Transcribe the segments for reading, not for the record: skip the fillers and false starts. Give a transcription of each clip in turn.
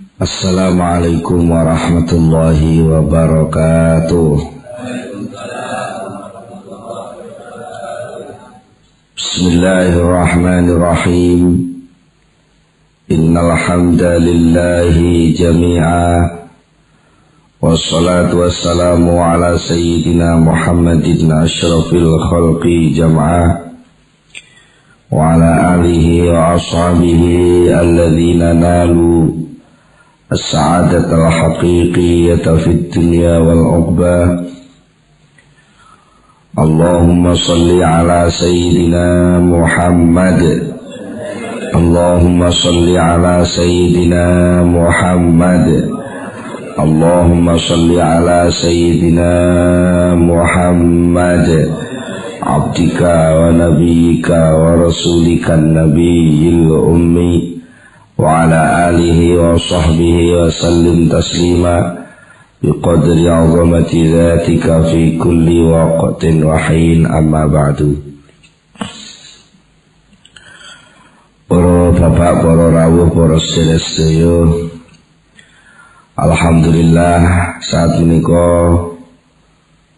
Assalamualaikum warahmatullahi wabarakatuh. Bismillahirrahmanirrahim. Innal hamdalillahi jami'a. Wassalatu wassalamu ala sayyidina Muhammadin asyrafil khalqi jam'a. Wa ala alihi wa ashabihi alladhina nalu السعادة الحقيقية في الدنيا والعقبى. اللهم صل على سيدنا محمد. اللهم صل على سيدنا محمد. اللهم صل على سيدنا محمد عبدك ونبيك ورسولك النبي الأمي وعلى آله وصحبه وسلم تسليما بقدر عظمة ذاتك في كل وقت وحين. أما بعد. Para bapak, para rawuh, para sedherek, alhamdulillah saat menika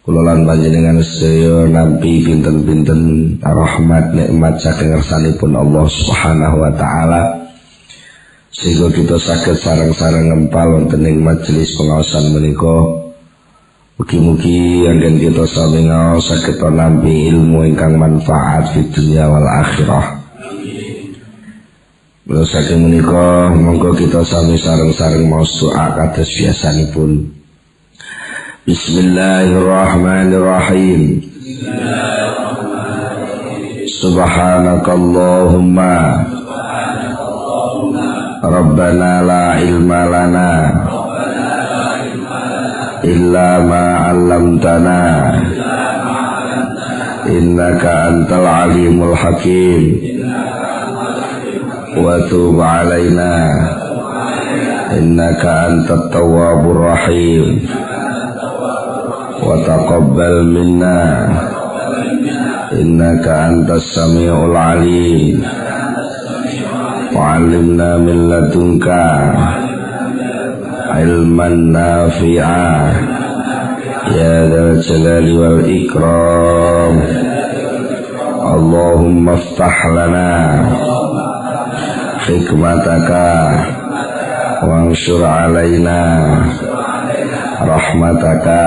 kula lan panjenengan sedaya nampi pinten-pinten rahmat nikmat saking ngersanipun Allah Subhanahu wa taala, sehingga kita saged sareng-sareng ngempal wonten ing majelis pengaosan menika. Mugi-mugi anggen kita sami ngaos saged nampi ilmu ingkang manfaat fi dunya wal akhirah. Mula saking menika monggo kita sami sareng-sareng maos doa kados biasanipun. Bismillahirrahmanirrahim. Subhanakallahumma Rabbana la ilma lana illa ma 'allamtana innaka antal alimul hakim wa tub 'alaina innaka antat tawwabur rahim wa taqabbal minna innaka antas samiul alim wa'allimna min ladunka ilman nafi'a ya dzal jalali wal ikram. Allahumma iftah lana hikmataka wanshur alaina rahmataka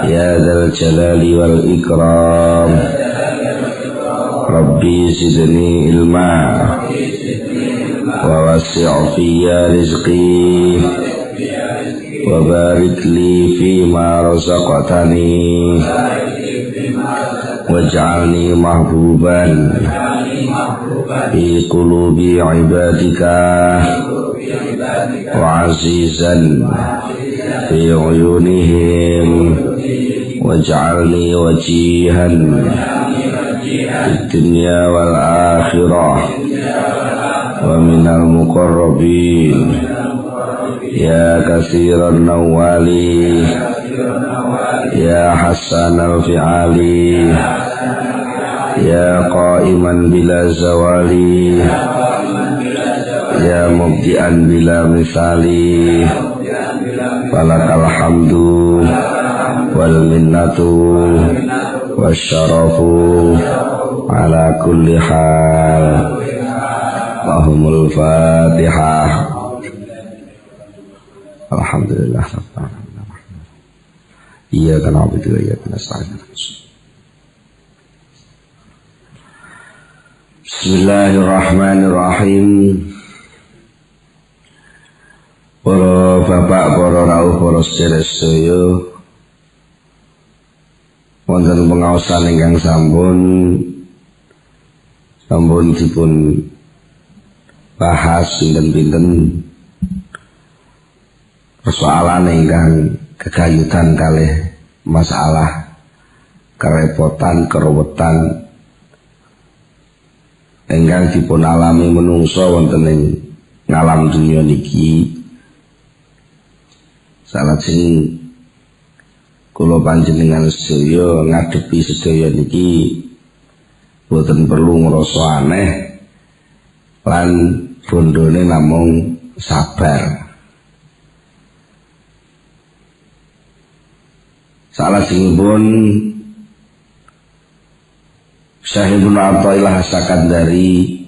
ya dzal jalali wal ikram. Rabbi zidni ilma wa wasi' fiyya rizqi wa barik li fima razaqtani waj'alni mahbuban fi qulubi ibadika wa azizan fi uyunihim waj'alni wajihan الدنيا والآخرة ومن المقربين يا كثير النوال يا حسن الفعال يا قائما بلا زوال يا مبدئا بلا مثال فلك الحمد والمنة wasyarafu ala kulli hal. Allahumul Fatihah. Alhamdulillah. Iyyaka na'budu wa iyyaka nasta'in. Bismillahirrahmanirrahim. Para bapak, para rawuh, para sedherek, wonten pengaosan ingkang sampun dipun bahas pinten-pinten persoalan ingkang kegayutan kalih masalah kerepotan keruwetan ingkang dipun alami menungso wonten ing ngalam dunya niki. Salajeng kula panjenengan sedaya ngadepi sedaya niki boten perlu ngrasa aneh lan bondone namung sabar. Salah singipun Syekh Ibnu Athaillah Sakandari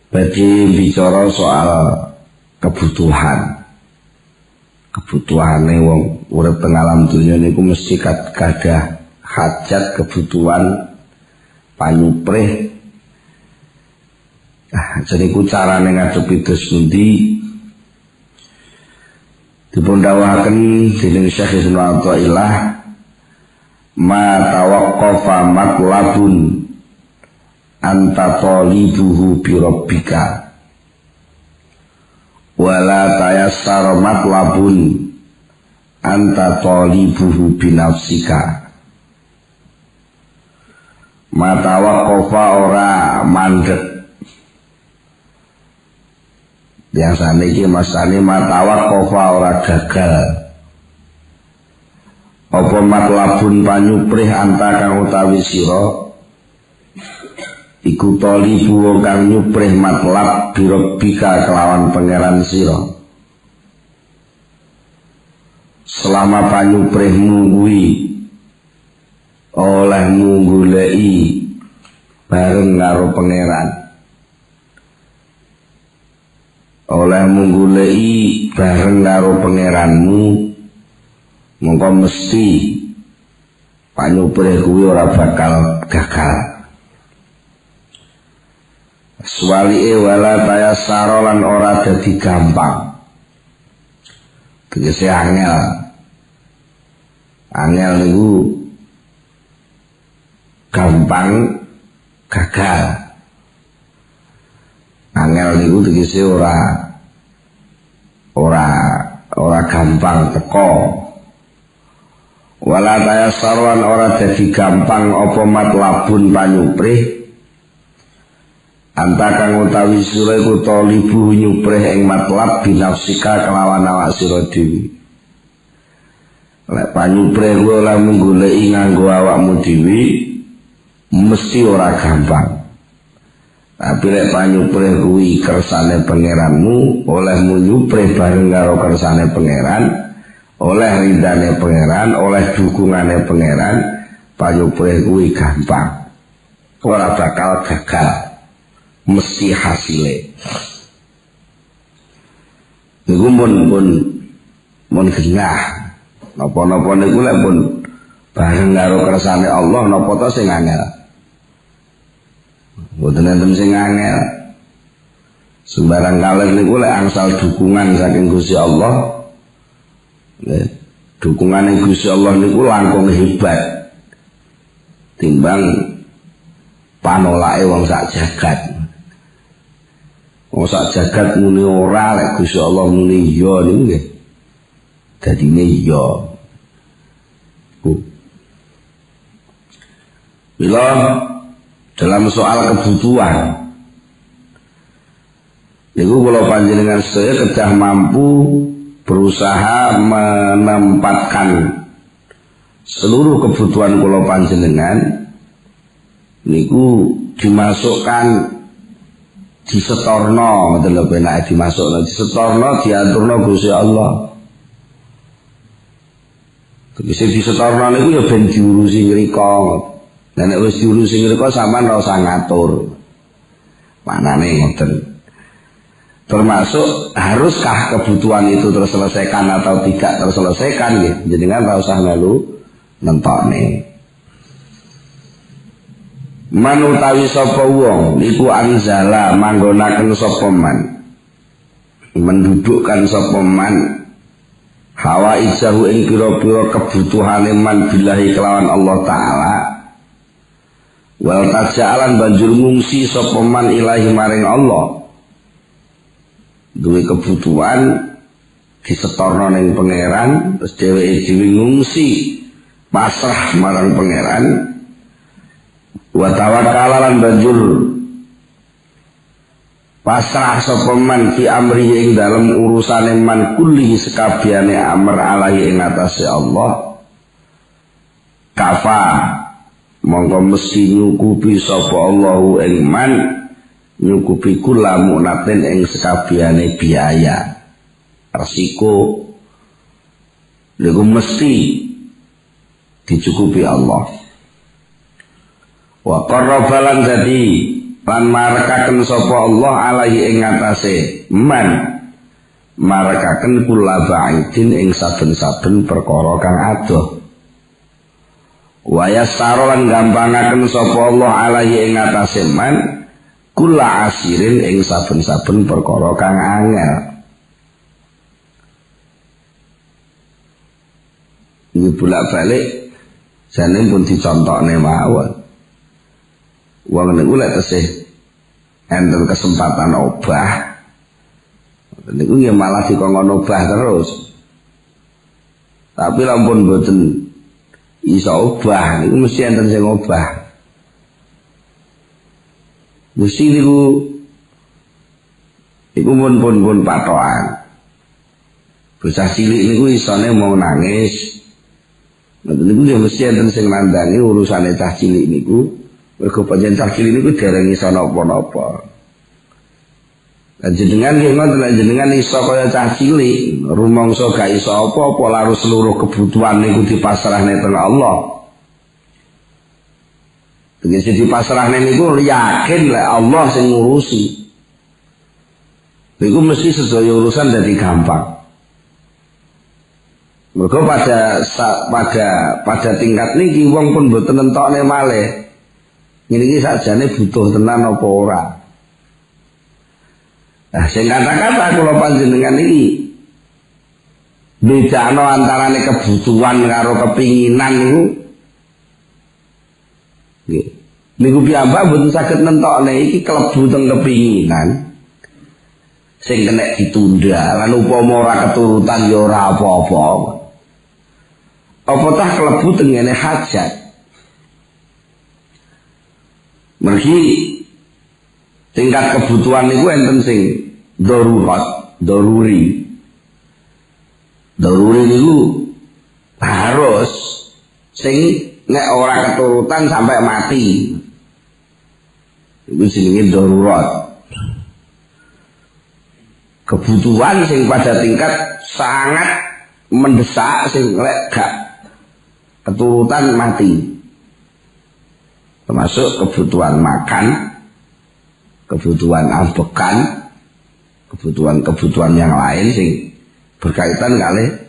badhe bicara soal kebutuhane wong urip teng alam dunya niku mesti gadah hajat kebutuhan panyuprih. Jadi ku carane ngadepi dos pundi dipun dawuhaken dening Syekh Ibnu Athaillah, ma tawaqqafa matlabun anta talibuhu bi rabbika wala tayassara matlabun anta talibuhu bi nafsika. Ma tawaqqafa ora mandek. Biasane iki masane ma tawaqqafa ora gagal. Apa matlabun panyuprih anta kang utawi sira iku talibu kang nyuprih matlab birabbika kelawan pangeran sira. Selama panyuprihmu kuwi olehmu goleki bareng karo pangeran, olehmu goleki bareng karo pangeranmu, mongko mesti panyuprih kuwi ora bakal gagal. Swali'e wala tayassara lan ora dadi gampang. Tegese angel. Angel niku gampang gagal. Angel niku tegese ora gampang teko. Wala tayassara lan ora dadi gampang apa matlabun panyuprih anta kang utawi sira iku talibu nyuprih ing matlab binafsika kelawan awak sira dhewe. Lek panyuprih kuwi ora mung goleki nganggo awakmu dhewe mesti ora gampang. Tapi lek panyuprih kuwi kersane pangeranmu, olehmu nyuprih bareng karo kersane pangeran, oleh ridane pangeran, oleh dukungane pangeran, panyuprih kuwi gampang. Ora bakal gagal. Mesti hasilnya. Niku mun genah. Napa-napa niku lek pun bareng karo kersane Allah napa to sing angel. Mboten enten sing angel. Sembarang kalih niku lek angsal dukungan saking Gusti Allah. Dukungane Gusti Allah niku langkung hebat. Timbang panolake wong sak jagat. Wong sak jagat muni ora lek Gusti Allah muni iya niku nggih. Dadine iya. Bila dalam soal kebutuhan niku kula panjenengan sedaya kedah mampu berusaha menempatkan seluruh kebutuhan kula panjenengan niku dimasukkan disetorno, ngoten lho penake dimasukno, disetorno diaturno Gusti Allah. Tegese disetorno niku ya ben diurusi ngrika. Lah nek wis diurusi ngrika sampean ora usah ngatur. Manane ngoten. Termasuk haruskah kebutuhan itu terselesaikan atau tidak terselesaikan nggih. Jenengan ora usah melu nentokne. Manutawi sapa wong iku anzala manggonaken sapa man, mendudukkan sapa man hawa ijahu ing pira-pira kebutuhane man billahi kelawan Allah taala, wal taja'alan banjur ngungsi sapa man ilahi maring Allah, duwe kebutuhan disetorno ning pangeran terus dheweke dhewe ngungsi pasrah marang pangeran. Wa tawakkalalan banjur pasrah sapa man fi amri ing dalem urusane man kulli sekabehane amr alaihi ing atase Allah, kafa mongko mesti nyukupi sapa Allahu ing man nyukupi kula mu'natin ing sekabehane biaya resiko niku mesti dicukupi Allah. Wa qarrabalan jadi lan marakaken sapa Allah alaihi ing atase man marakaken kula ba'idin ing saben-saben perkara kang adoh. Wa yasarolan gampangaken sapa Allah alaihi ing atase man kula asirin ing saben-saben perkara kang angel. Iki bolak-balik jane pun dicontokne mawon. Wong niku lek tesih enten kesempatan obah niku nggih malah dikongkon obah terus. Tapi lampun mboten iso obah niku mesti enten sing obah. Mesti niku pun patokan. Bocah cilik niku isone mau nangis. Niku nggih mesti enten sing nandhangi urusane cah cilik niku. Mergo pancen cah cilik niku dereng iso napa-napa. Lan jenengan nggih ngoten jenengan iso kaya cah cilik, rumangsa gak iso apa-apa lalu seluruh kebutuhan niku dipasrahne teng Allah. Tegese dipasrahne niku yakin lek Allah sing ngurusi. Niku mesti sedaya urusan dadi gampang. Mergo pada tingkat niki wong pun mboten nentokne malih. Ini sakjane butuh tenan apa ora. Nah, sing kata-kata kula panjenengan iki bedakno antarane kebutuhan karo kepinginan niku. Nggih. Niku piyambak mboten saged nentokne iki klebu teng kepinginan. Sing kena ditunda lan upama ora keturutan ya ora apa-apa. Apa tah klebu tengene hajat. Mergi tingkat kebutuhan niku enten sing daruri niku harus sing nek ora keturutan sampai mati. Iku jenenge darurat. Kebutuhan sing pada tingkat sangat mendesak sing lek gak keturutan mati. Termasuk kebutuhan makan, kebutuhan ambekan, kebutuhan yang lain sing berkaitan kali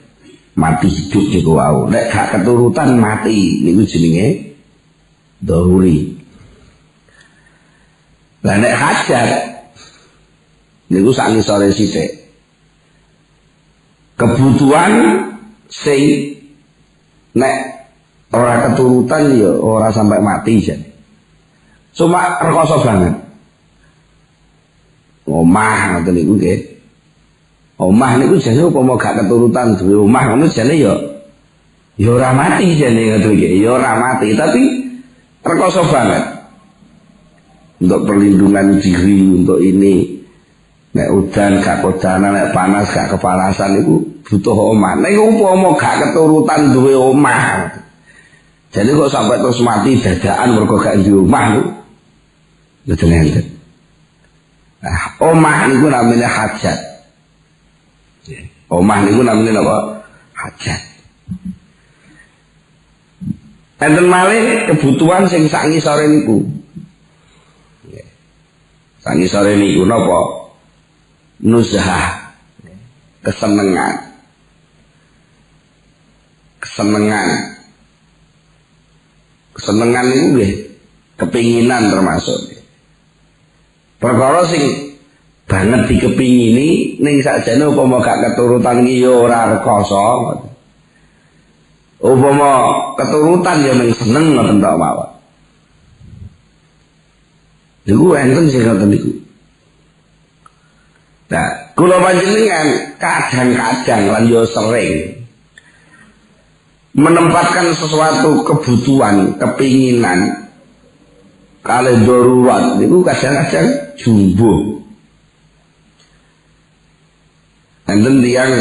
mati hidup niku wau. Nek gak keturutan mati niku jenenge daruri. Lah nek hajat niku sak ngisore sithik. Kebutuhan sing nek ora keturutan ya ora sampai mati jan. Cuma rekoso banget. Omah ngoten niku nggih. Omah niku jane upama gak keturutan duwe omah ngono jane ya ora mati jane ngoten nggih. Ya ora mati tapi rekoso banget. Untuk perlindungan diri untuk ini. Nek udan gak kodanan, nek panas gak kepanasan niku butuh omah. Nek upama gak keturutan duwe omah. Jadi kok sampai terus mati dadaan mergo gak di omah niku. Betul enten. Nah, omah niku namanya hajat. Omah niku namanya apa? Hajat. Enten malih kebutuhan sing sak ngisore niku. Sak ngisore niku napa? Nuzhah. Kesenengan. Kesenengan niku nggih kepinginan termasuk. Perkara sing banget dikepingini ning sakjane upama gak keturutan iki ya ora rekoso. Upama keturutan ya ning seneng ngoten tok mawon. Niku enten sing ngoten niku. Nah, kula panjenengan kadang-kadang lan yo sering menempatkan sesuatu kebutuhan, kepinginan kali darurat itu kadang-kadang jumbo. Enten tiyang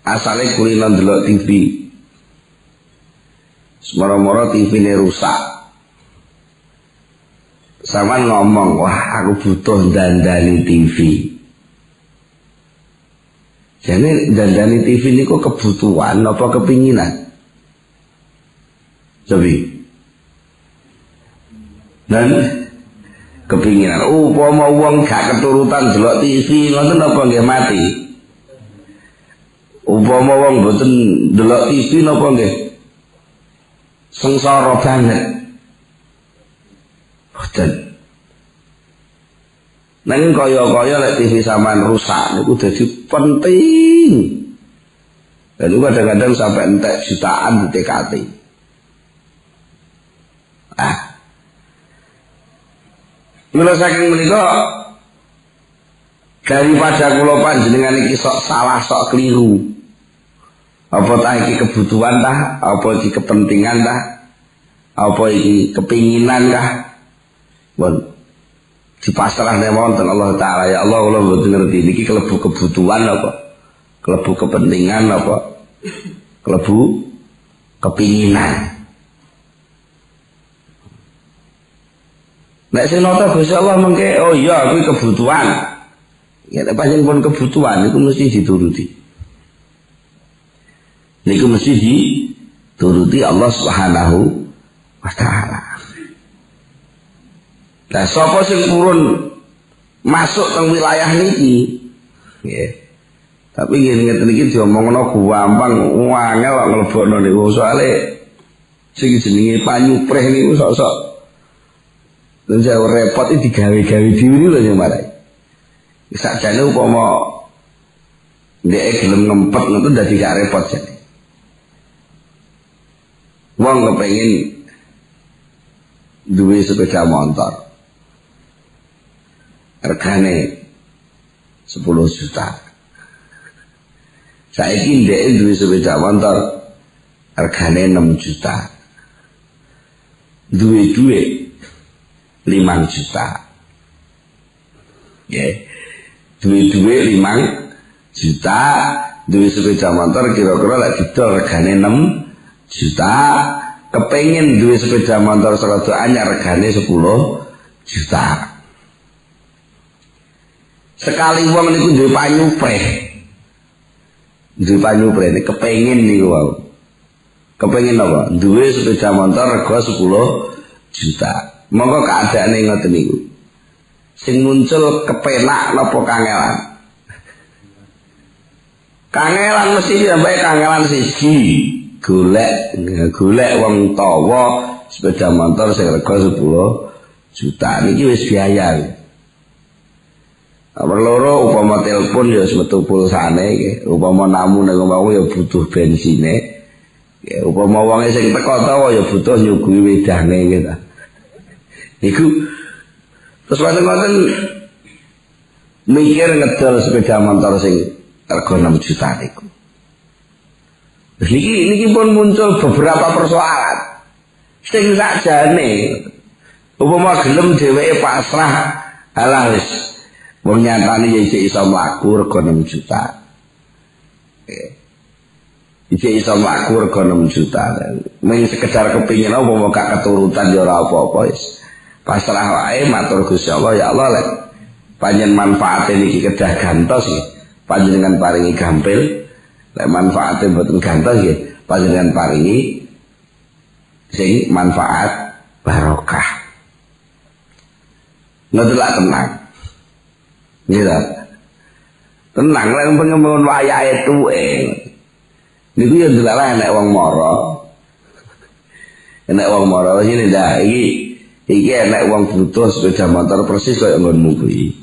asale kulino ndelok TV. Semoro-moro TV-ne rusak. sama ngomong, wah aku butuh dandani TV. Jadi dandani TV ini kok kebutuhan apa kepinginan? Coba. Dan kepinginan. Upama wong gak keturutan delok TV ngoten apa nggih mati? Upama wong mboten delok TV napa nggih? Sengsara banget. Boten. Nanging kaya-kaya lek TV sampean rusak niku dadi penting. Dan itu kadang-kadang sampai entek jutaan di TKT. Mula saking menika daripada kula panjenengan iki sok salah sok keliru. Apa ta iki kebutuhan tah, apa iki kepentingan tah, apa iki kepinginan tah. Bon. Dipasrahne wonten Allah taala, ya Allah kula mboten ngerti niki kelebu kebutuhan apa? Kelebu kepentingan apa? Kelebu kepinginan. Nek sing nata Gusti Allah mengke oh iya kuwi kebutuhan. Ya nek pancen pun kebutuhan iku mesti dituruti. Niku mesti dituruti Allah Subhanahu wa taala. Lah sapa sing purun masuk teng wilayah niki? Nggih. Tapi ngene iki diomongno gampang angel kok mlebokno niku soalé sing jenenge panyupreh niku sok-sok dan jauh repot itu digawe-gawe diri lho yang marai. Sakjane upama ndek gelem ngempet ngono dadi gak repot jane. Wong kepengin duwe sepeda motor. Regane 10 juta. Saiki ndek duwe sepeda motor regane 6 juta. Duwe duit 5 juta. Ya. Duit 5 juta, duit sepeda motor kira-kira lek didol regane 6 juta, kepengin duit sepeda motor serada anyar regane 10 juta. Sekali wong niku duwe panyupreh. Duwe panyupreh niku kepengin niku wae. Kepengin apa? Duwe sepeda motor rega 10 juta. Monggo keadaane ngoten niku. Sing muncul kepenak napa kangelan? Kangelan mesti sampai kangelan siji. Golek wong tawa sepeda motor sing rega 10 juta. Niki wis biaya. Nomor loro upama telepon ya metu pulsane nggih. Upama namu nek mau ya butuh bensine. Ya upama wong sing teko tawa ya butuh nyuguhi wedane gitu. Iku terus wonten mikir ngedol sepeda motor sing rega 6 juta niku. Terus niki pun muncul beberapa persoalan. Sing sakjane upama gelem dheweke pasrah alah wis wong nyatane ya isih iso mlaku rega 6 juta. Isih iso mlaku rega 6 juta. Mung sekedar kepingin apa gak keturutan ya ora apa-apa wis. Pasrah wae matur Gusti Allah, ya Allah lek panjen manfaate niki kedah gantos nggih. Panjenengan paringi gampil. Lek manfaate mboten gantos nggih, panjenengan paringi sing manfaat barokah. Ngedelak tenang. Nggih ta. Tenang lek pengen wayahe tuwe. Niku ya ndelala nek wong mara. Nek wong mara sini dah iki enek wong butuh sepeda motor persis kaya nggonmu kuwi.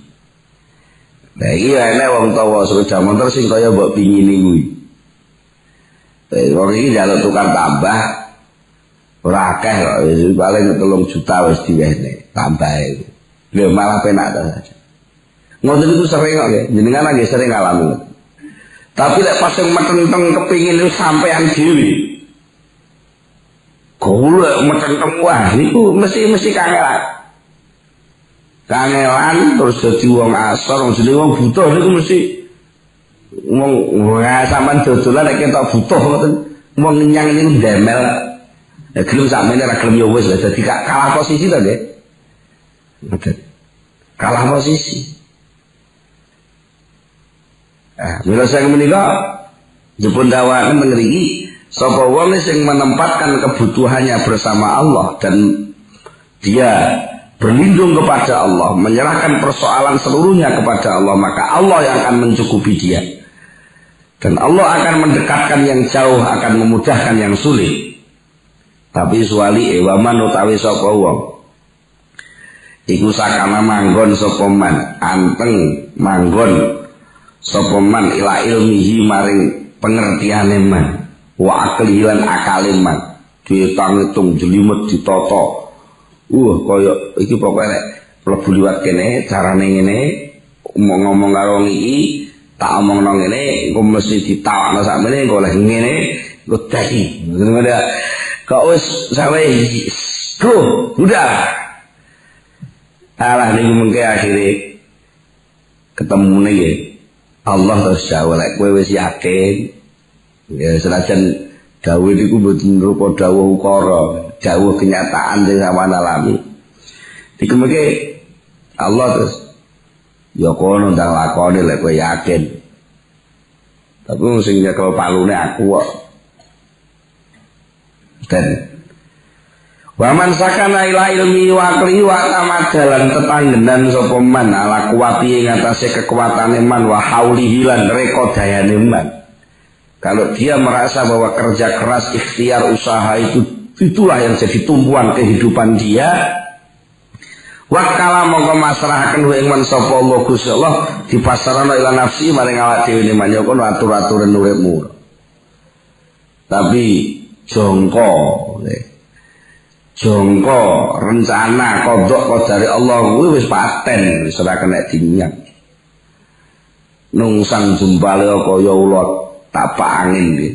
Nah iki enek wong tawa sepeda motor sing kaya mbok pingini kuwi. Wong iki njaluk tukar tambah ora akeh kok, paling 3 juta wis diwehne tambahe. Lho malah penak ta saja. Ngoten itu sering kok nggih, jenengan nggih sering ngalami. Tapi lek pas sing metenteng kepingin itu sampean dhewe. Golek metenteng wah niku mesti kangelan. Kangelan terus dadi wong asor, wong jenenge wong butuh niku mesti wong sampean dodolan nek ketok butuh ngoten. Wong nyang niku ndemel. Gelem sakmene ora gelem ya wis dadi kalah posisi to nggih. Kalah posisi. Mila saya menika jepun dawaken mriki sapa wong sing menempatkan kebutuhannya bersama Allah dan dia berlindung kepada Allah, menyerahkan persoalan seluruhnya kepada Allah, maka Allah yang akan mencukupi dia. Dan Allah akan mendekatkan yang jauh, akan memudahkan yang sulit. Tapi suwali waman utawi sapa wong iku sakana manggon sapa man, anteng manggon sapa man ila ilmihi maring pengertiane man, wa akli lan akale man, ditang-itung jelimet ditata. Kaya iki pokoke nek mlebu liwat kene carane ngene, ngomong karo iki, tak omongno ngene, engko mesti ditawakno sakmene, engko oleh ngene, engko dadi. Ngono kok wis sampe udah. Alah niku mengke akhire ketemune ya. Allah terus jawab lek kowe wis yakin. Ya senajan dawuh niku mboten rupa dawuh ukara, dawuh kenyataan sing sampeyan alami. Iku mengke Allah terus ya kono ndang lakoni lek kowe yakin. Tapi sing nyekel palune aku kok. Dan waman sakana ila ilmi wa akli wa tamadalan tetanggenan sapa man ala kuwati ing atase kekuatane man wa haulihi lan reka dayane man. Kalau dia merasa bahwa kerja keras, ikhtiar, usaha itulah yang jadi tumpuan kehidupan dia, wakala mongko masrahaken ing man sapa Allah Gusti Allah dipasarana ila nafsi maring awak dhewe man kono atur-aturan uripmu. Tapi jongko rencana kodok dari Allah kuwi wis paten, wis ora kena dinyak. Nungsang jumbale kaya ulat tapak angin iki.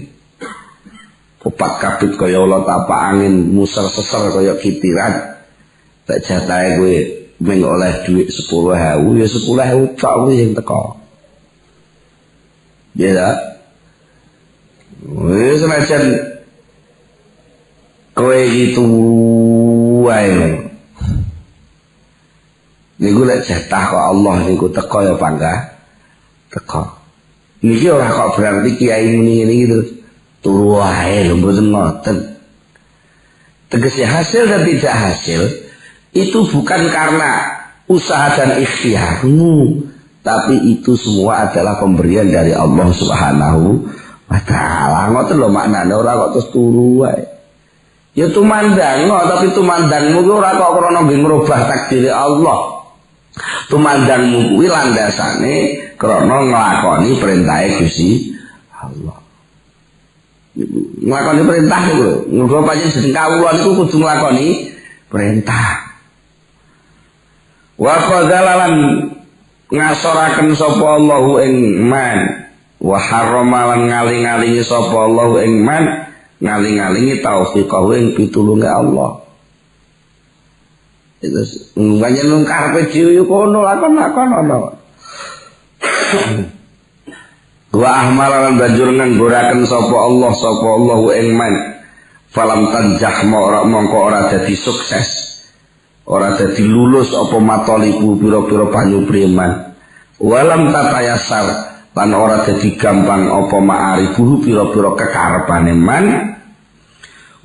Popat kapit kaya ulat tapak angin, muser-seser kaya kitiran. Tak jatahe kowe mung oleh dhuwit 10.000 ya 10.000 tok kuwi sing teko. Ya ta? Wis senajan kowe gitu wae. Niku lek jatah kok Allah niku teko ya pangga teko. Niki ora kok berarti kiai muni ngene iki terus turu wae lho mboten ngoten. Tegese hasil dan tidak hasil itu bukan karena usaha dan ikhtiarmu, tapi itu semua adalah pemberian dari Allah Subhanahu wa taala. Ngoten lho maknane ora kok terus turu wae. Ya tumandangno, tapi tumandangmu kuwi ora kok krana ngrubah takdir Allah. Tumandangmu kuwi landasane krana nglakoni perintahe Gusti Allah. Nglakoni perintah niku lho, muga panjenengan jeneng kawula niku kudu nglakoni perintah. Wa qadzalan ngasoraken sapa Allahu ing man, wa harrama lan ngaling-alingi sapa Allahu ing man, ngaling-alingi taufiqahu ing pitulunge Allah. Itu panjenengan karepe dhewe kono lakon-lakon ana. Wa ahmalan banjur nganggoraken sapa Allahu ing man, falam tanjah mongko ora dadi sukses. Ora dadi lulus apa matoliku pira-pira banyu preman. Walam tatayasar lan ora dadi gampang apa ma'arifuhu pira-pira kekarepane man.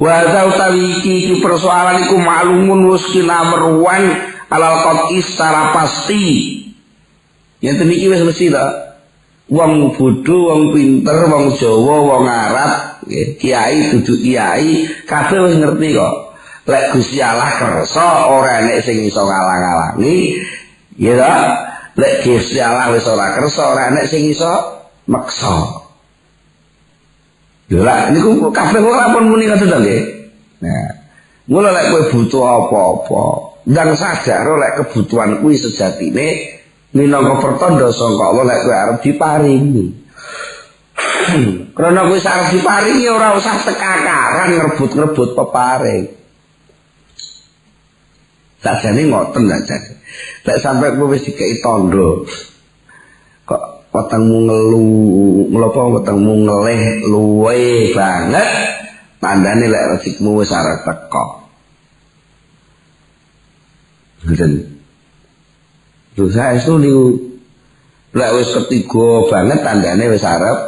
Wa utawi iki persoalan iku maklumun wis kinamruan alal qat'i secara pasti. Yen iki wis mesti ta. Wong bodho, wong pinter, wong Jawa, wong Arab, kiai dudu kiai, kabeh wis ngerti kok. Lek Gusti Allah kersa ora enek sing iso ngalang-alangi, ya ta? Lek Gusti Allah wis ora kersa ora enek sing iso meksa. Lha niku kabeh ora pun muni ngoten to nggih. Nah, mula lek kowe butuh apa-apa, ndang sadar lek kebutuhan kuwi sejatine minangka pertanda sangka Allah lek kowe arep diparingi. Karena kowe arep diparingi ora usah tekakaran ngerebut-ngerebut peparing. Tak jane ngoten tak jane. Lek sampe kowe wis dikeki tandha. Kok wetengmu ngelu, ngopo wetengmu ngelih luwe banget. Tandane lek rezekmu wis arep teko. Ngoten. Lho saestu niku lek wis ketiga banget tandane wis arep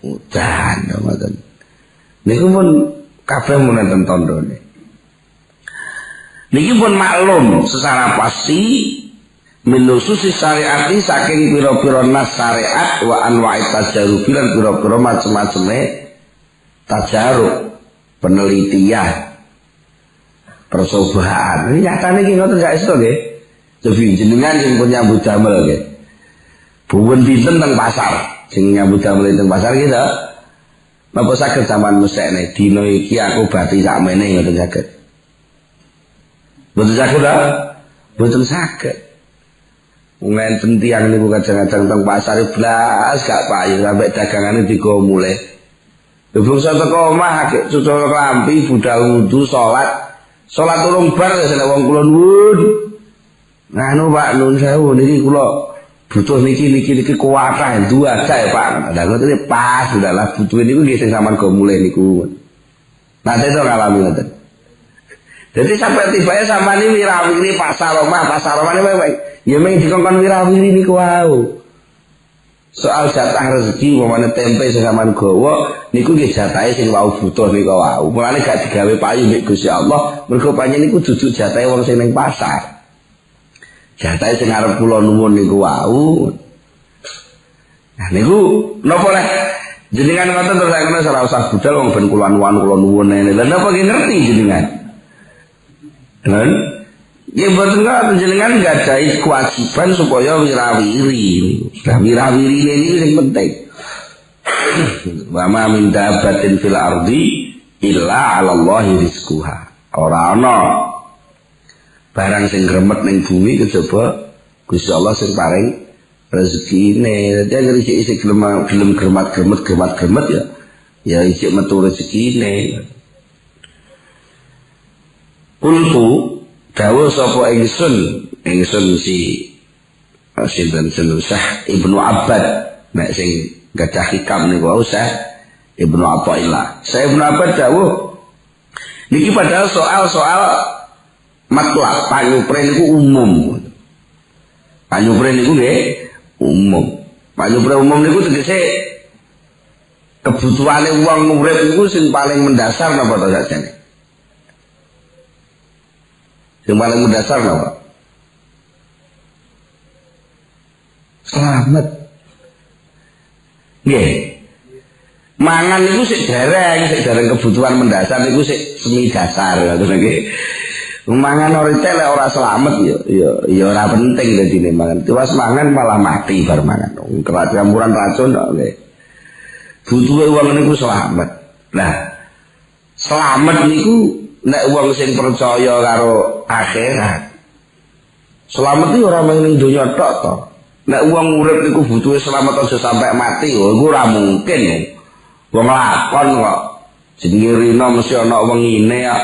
udan ngoten. Niku pun kabeh mun enten tandane. Niki pun maklum secara pasti minususi syariati saking pira-pira nas syariat wa anwa'i tajarrub lan pira-pira macam-macame tajarrub penelitian percobaan. Ini nyatane iki ngoten gak iso nggih. Dewi jenengan sing punya nyambut damel nggih. Buwen pinten teng pasar sing nyambut damel teng pasar iki to. Napa saged sampean mesthekne dina iki aku bati sakmene ngoten saged. Mboten saged ta? Mboten saged. Ngenten tiyang niku kadang-kadang teng pasar blas gak payu sampe dagangane digo mulai. Bungsa teko omah cucuk klambi budal wudu salat urung bar wis nek wong kula nuwun. Nganu Pak nun sewu niki kula butuh niki kuwatah dua aja ya Pak. Lah ngoten pas udahlah butuh niku nggih sing sampean go mulai niku. Nanti itu ngalami ngoten. Jadi sampai tibanya sampean iki wirawiri pasar omah ini ya mung dikongkon wirawiri niku wau. Soal jatah rezeki umpamane tempe sing sampean gawa niku nggih jatahe sing wau butuh niku wau. Mulane gak digawe payu mek Gusti Allah, mergo panjenengan niku duduk jatahe wong sing ning pasar. Jatahe sing arep kula nuwun niku wau. Nah niku napa leh jenengan ngoten terus sakmene ora usah budal wong ben kula nuwun nene. Lah napa ki ngerti jenengan? Kan? Ya mboten kok jenengan nggadahi kewajiban supaya wirawiri. Nah wirawiri ini sing penting. Wa ma min dabbatin fil ardi illa 'ala Allahi rizquha. Ora ana barang sing gremet ning bumi kejaba Gusti Allah sing paring rezekine. Dadi isih gelem gremat ya isih metu rezekine. Kultu dawuh sapa ingsun si sinten Syekh Ibnu Abbad nek sing gadah hikam niku wau Syekh Ibnu Athaillah. Syekh Ibnu Abbad dawuh niki padahal soal matlab panyupre niku umum. Panyupre niku nggih umum. Panyupre umum niku tegese kebutuhane wong urip niku sing paling mendasar napa to sakjane? Yang paling mendasar apa? Selamat. Nggih. Mangan niku sik dereng kebutuhan mendasar niku sik semi dasar ngoten nggih. Mangan ora selamat ya ora penting dadine mangan. Tiwas mangan malah mati bar mangan. Campuran racun kok nggih. Butuhe wong niku selamat. Nah, selamat niku nek wong sing percaya karo akhirat selamat iki ora mung ning donya tok to. Nek wong urip niku butuhe selamat aja sampai mati lho iku ora mungkin. Wong lakon kok jenenge rina mesti ana wengine kok.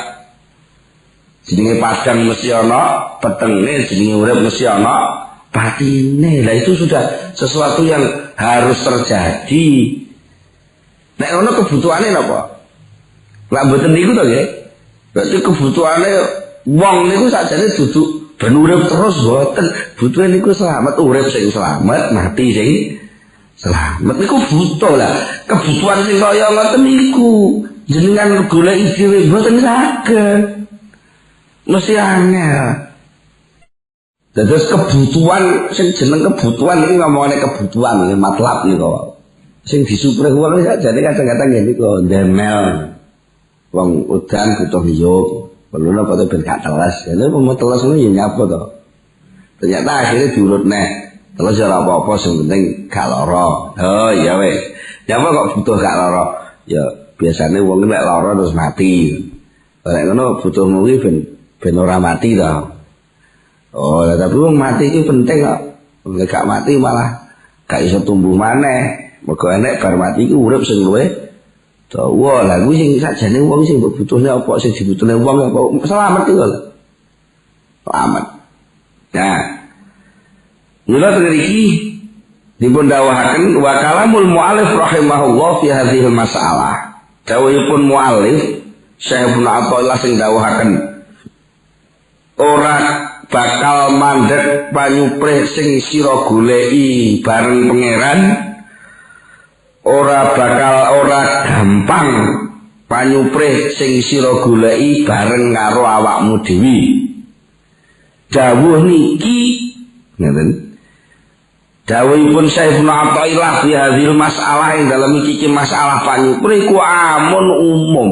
Jenenge padang mesti ana petenge, jenenge urip mesti ana patine. Lah itu sudah sesuatu yang harus terjadi. Nek ono kebutuhane napa? Lah mboten niku to nggih. Berarti kebutuhannya wong niku sakjane duduk ben urip terus mboten. Butuhe niku selamat, urip sing selamat, mati sing selamat. Niku butuh lah. Kebutuhan sing kaya ngoten niku jenengan goleki dhewe mboten saged. Mesti angel. Dados kebutuhan sing jeneng kebutuhan iki ngomongane kebutuhan iki matlab niku. Sing disuprih wong sakjane kadang-kadang ngene niku ndemel. Wong udan butuh niyuk, perlu napa to ben gak teles. Lha mau teles ngono ya nyapa to. Ternyata akhirnya diurut neh. Teles ora apa-apa sing penting gak lara. Oh iya wis. Nyapa kok butuh gak lara? Ya biasane wong nek lara terus mati. Nek ngono butuh kuwi ben ora mati to. Oh, tapi wong mati iki penting kok. Nek gak mati malah gak iso tumbuh maneh. Mergo nek bar mati iki urip sing luwih wah lah gue sing sajane wong sing butuhnya apa sing dibutuhne wong apa selamat iki lho. Selamat. Nah. Mula mriki dipun dawuhaken wa kalamul muallif rahimahullah fi hadhil masalah. Dawuhipun muallif Syekh Ibnu Athaillah sing dawuhaken ora bakal mandek panyuprih sing sira goleki bareng pangeran, ora gampang panyuprih sing sira goleki bareng karo awakmu dhewe. Dawuh niki ngeten. Dawuhipun Syekh Ibnu Athaillah fi hadhil masalah ing dalam iki masalah panyuprih ku amun umum.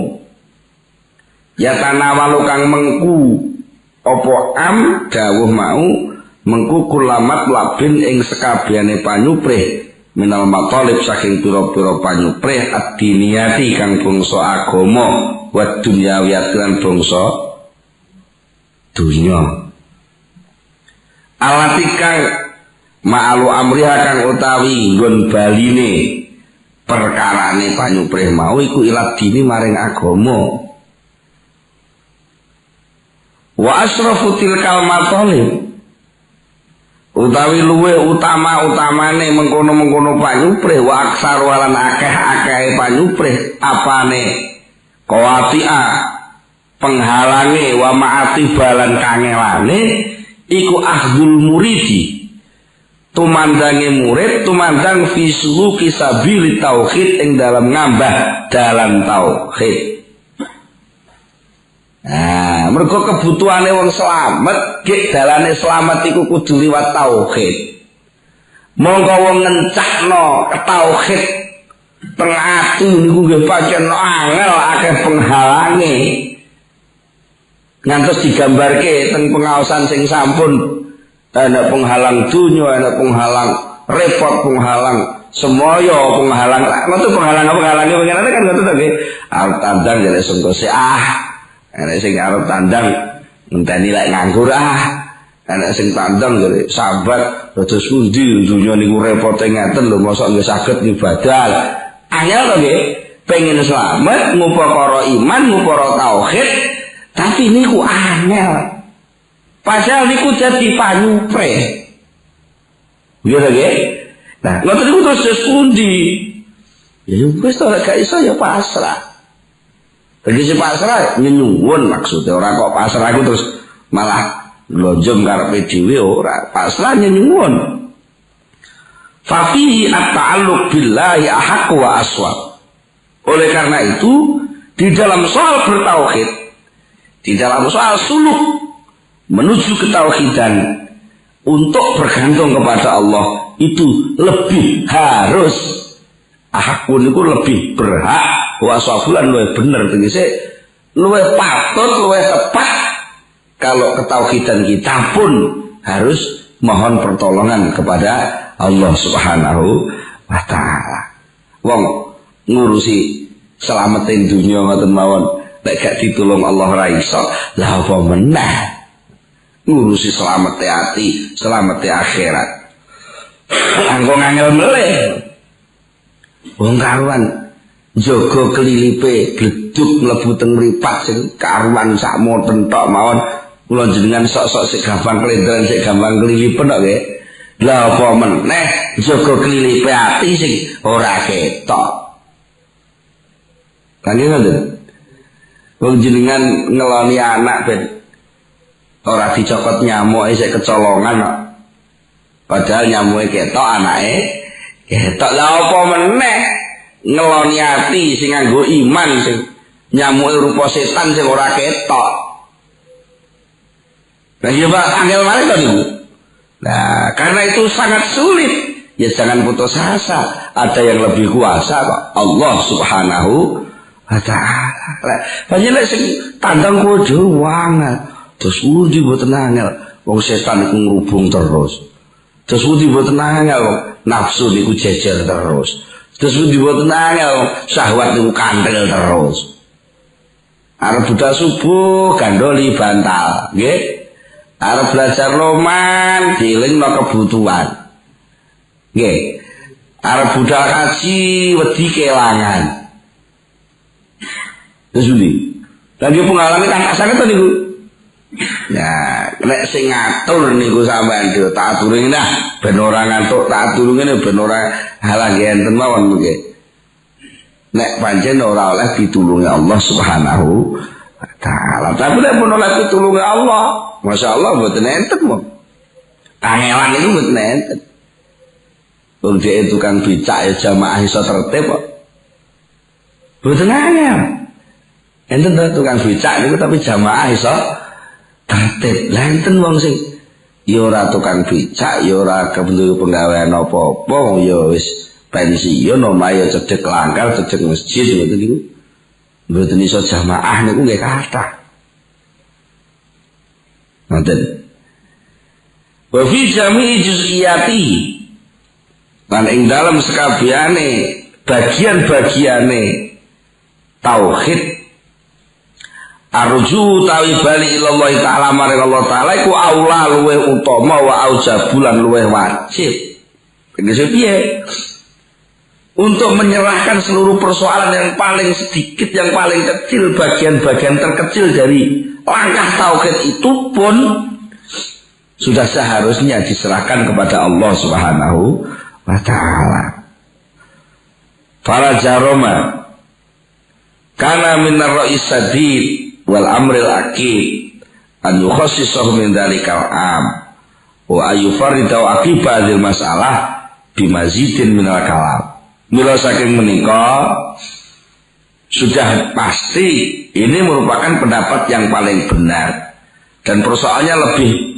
Ya tanawalu kang mengku apa am dawuh mau mengku kulamat labin ing sekabehane panyuprih minal matalib saking pira-pira panyuprih ad-diniyati kang bangsa agama wa dunyawiyat lan bangsa dunya. Alatikang ma'alu amriha kang utawi nggon baline perkarane panyuprih mau iku ilat dini maring agama. Wa asrafu tilkal matalib utawi luwe utama-utamane mengkono-mengkono panyuprih wa aksaru lan akeh-akehe panyuprih apane qawatia penghalange wa ma'ati balan kangelane iku akhdul muridi tumandange murid tumandang fi suluki sabili tauhid ing dalam ngambah dalan tauhid. Nah, mergo kebutuhane wong slamet, gek dalane slamet iku kudu liwat tauhid. Monggo wong ngencakno tauhid teng ati niku nggih pancen angel akeh penghalange. Ngantos digambarke teng pengaosan sing sampun ana penghalang dunya, ana penghalang repot, penghalang semoyo, penghalang ngono penghalang-penghalange pengen kan ngoten to nggih. Arep tandang jare sengkose ana sing arep tandang ngenteni lek nganggur ana sing tandang jare sahabat dados pundi dunya niku repote ngaten lho mosok nggih saged ibadah. Angel to nggih pengen slamet ngupara iman, ngupara tauhid. Tapi niku angel. Padahal niku dadi panyuprih. Nggih nggih. Nah, ngoten niku terus pundi? Ya wis to gak iso ya pasrah. Tegese pasrah nyuwun maksudnya ora kok pasrah iku terus malah glonjong karepe dhewe ora. Pasrah nyuwun. Fa fihi at-ta'alluq billahi ahaq wa aswab. Oleh karena itu di dalam soal bertauhid, di dalam soal suluk menuju ketauhidan untuk bergantung kepada Allah itu lebih harus ahakun itu lebih berhak wasafulan luwih bener tegese luwih patut luwih tepat kalau ketauhidan kita pun harus mohon pertolongan kepada Allah Subhanahu wa taala. Wong ngurusi selamatin dunia ngoten mawon nek gak ditulung Allah ra iso, lah apa meneh ngurusi selamete ati, selamete akhirat. Anggo ngangel meleh. Wong karuan jaga kelilipe gleduk mlebu teng mripat sing karuan sak moten tok mawon. Kula jenengan sok-sok sik gampang klendren, sik gampang kelilipen kok nggih. Lah apa meneh jaga kelilipe ati sing ora ketok. Kan ngoten. Wong jenengan ngeloni anak ben ora dicokot nyamuk isih kecolongan kok. Padahal nyamuke ketok anake ketok. Lah apa meneh ngeloni ati sing nganggo iman sing nyamuke rupa setan sing ora ketok. Lah ya Pak angel male to niku. Nah, karena itu sangat sulit. Ya jangan putus asa. Ada yang lebih kuasa kok. Allah Subhanahu wa ta'ala. Banyak lek sing tandang kowe dhewe wangen. Terus pundi mboten angel. Wong setan iku ngrubung terus. Terus pundi mboten angel wong nafsu niku jejer terus. Terus pundi mboten angel syahwat niku kandel terus. Arep budal subuh gandoli bantal, nggih. Arep belajar loman dilingno kebutuhan. Nggih. Arep budal kaji wedi kelangan. Terus pundi? Lagi pengalaman kan saged to niku. Nah, nek sing ngatur niku sampean dhewe tak aturine nah ben ora ngantuk tak aturine ben ora halang enten mawon nggih. Nek pancen ora oleh ditulungi Allah Subhanahu wa Ta'ala. Tapi nek pun oleh pitulunge Allah, masyaallah mboten enten mong. Kangelan iku mboten enten. Wong dhek tukang becak ya jamaah iso tertib kok. Mboten angel. Enten tukang becak niku tapi jamaah iso tertib. Lah enten wong sing ya ora tukang becak, ya ora kebentuk penggawean apa-apa, ya wis pensiun omahe cedhek langgar, cedhek masjid ngoten niku. Mboten iso jamaah niku nggih kathah. Ngoten. Wa fi jami'i juz'iyati. Lan ing dalam sekabehane bagian-bagiane tauhid arju tawi bali ilallah taala maring Allah taala iku aula luweh utama wa aujabulan luweh wajib. Tegese piye? Untuk menyerahkan seluruh persoalan yang paling sedikit, yang paling kecil, bagian-bagian terkecil dari langkah tauhid itu pun sudah seharusnya diserahkan kepada Allah Subhanahu wa ta'ala. Fala jaroma kana minar ra'is sadid wal amril akid an yukhassisahu min dhalikal am wa ayufarridahu akibat hadhil masalah bimazidin minal kalam. Mila saking menika sudah pasti ini merupakan pendapat yang paling benar dan persoalannya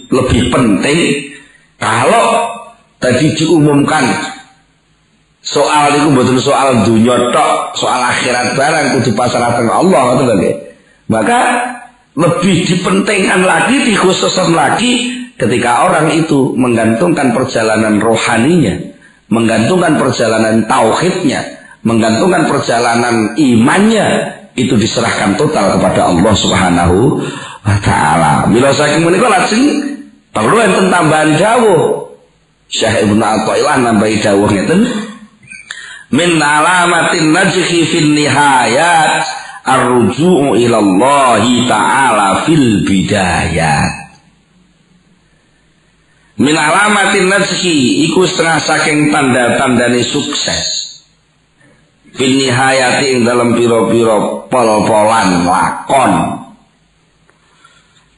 lebih penting kalau tadi diumumkan soal itu betul soal dunia tok, soal akhirat barang kudu pasrahaken Allah itu lagi. Maka lebih dipentingkan lagi, dikhususkan lagi ketika orang itu menggantungkan perjalanan rohaninya, menggantungkan perjalanan tauhidnya, menggantungkan perjalanan imannya, itu diserahkan total kepada Allah Subhanahu wa ta'ala. Bila saking menika lajeng perlu enten tambahan dawuh. Syekh Ibnu Athaillah nambahi dawuh ngeten. Min alamatin najhi fil nihayat ar-ruju'u ila Allah ta'ala fil bidayat. Min alamatin najhi iku setengah saking tanda-tandane sukses. Fil nihayati ing dalam pira-pira pol-polan lakon.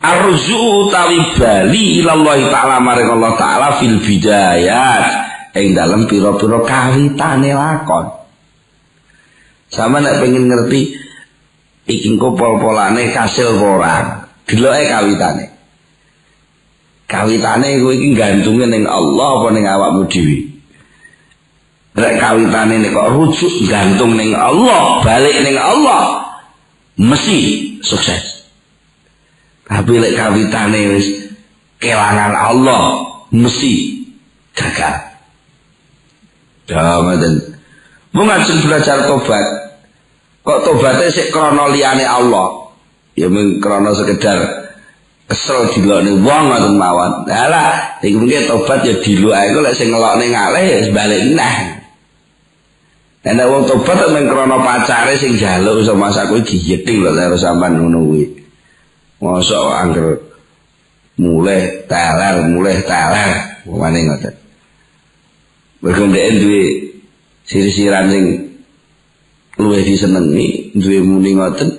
Arzu tawi bali ilallah ta'ala maring Allah ta'ala fil bidayat ing dalam pira-pira kawitane lakon. Sama nek pengen ngerti iki engko pol-polane kasil ora, deloke kawitane. Kawitane kowe iki gantunge ning Allah apa ning awakmu dhewe? Nek kawitane nek kok rujuk gantung ning Allah, balik ning Allah, mesti sukses. Tapi lek kawitane wis kelangan Allah mesti gagal. Damaten. Mung ajeng belajar tobat. Kok tobatnya sik krana liyane Allah. Ya mung krana sekedar kesel dilokne wong ngoten mawon. Lah iki mungkin tobat ya dilok ae kok lek sing ngelokne ngalih ya balik neh. Nek wong tobat mung krana pacare sing njaluk iso masak kuwi diyeting lho karo sampean ngono kuwi. Masa angger mulai teler wani ngoten. Berkendeen duwe sirisiran sing luwih disenengi, duwe muni ngoten.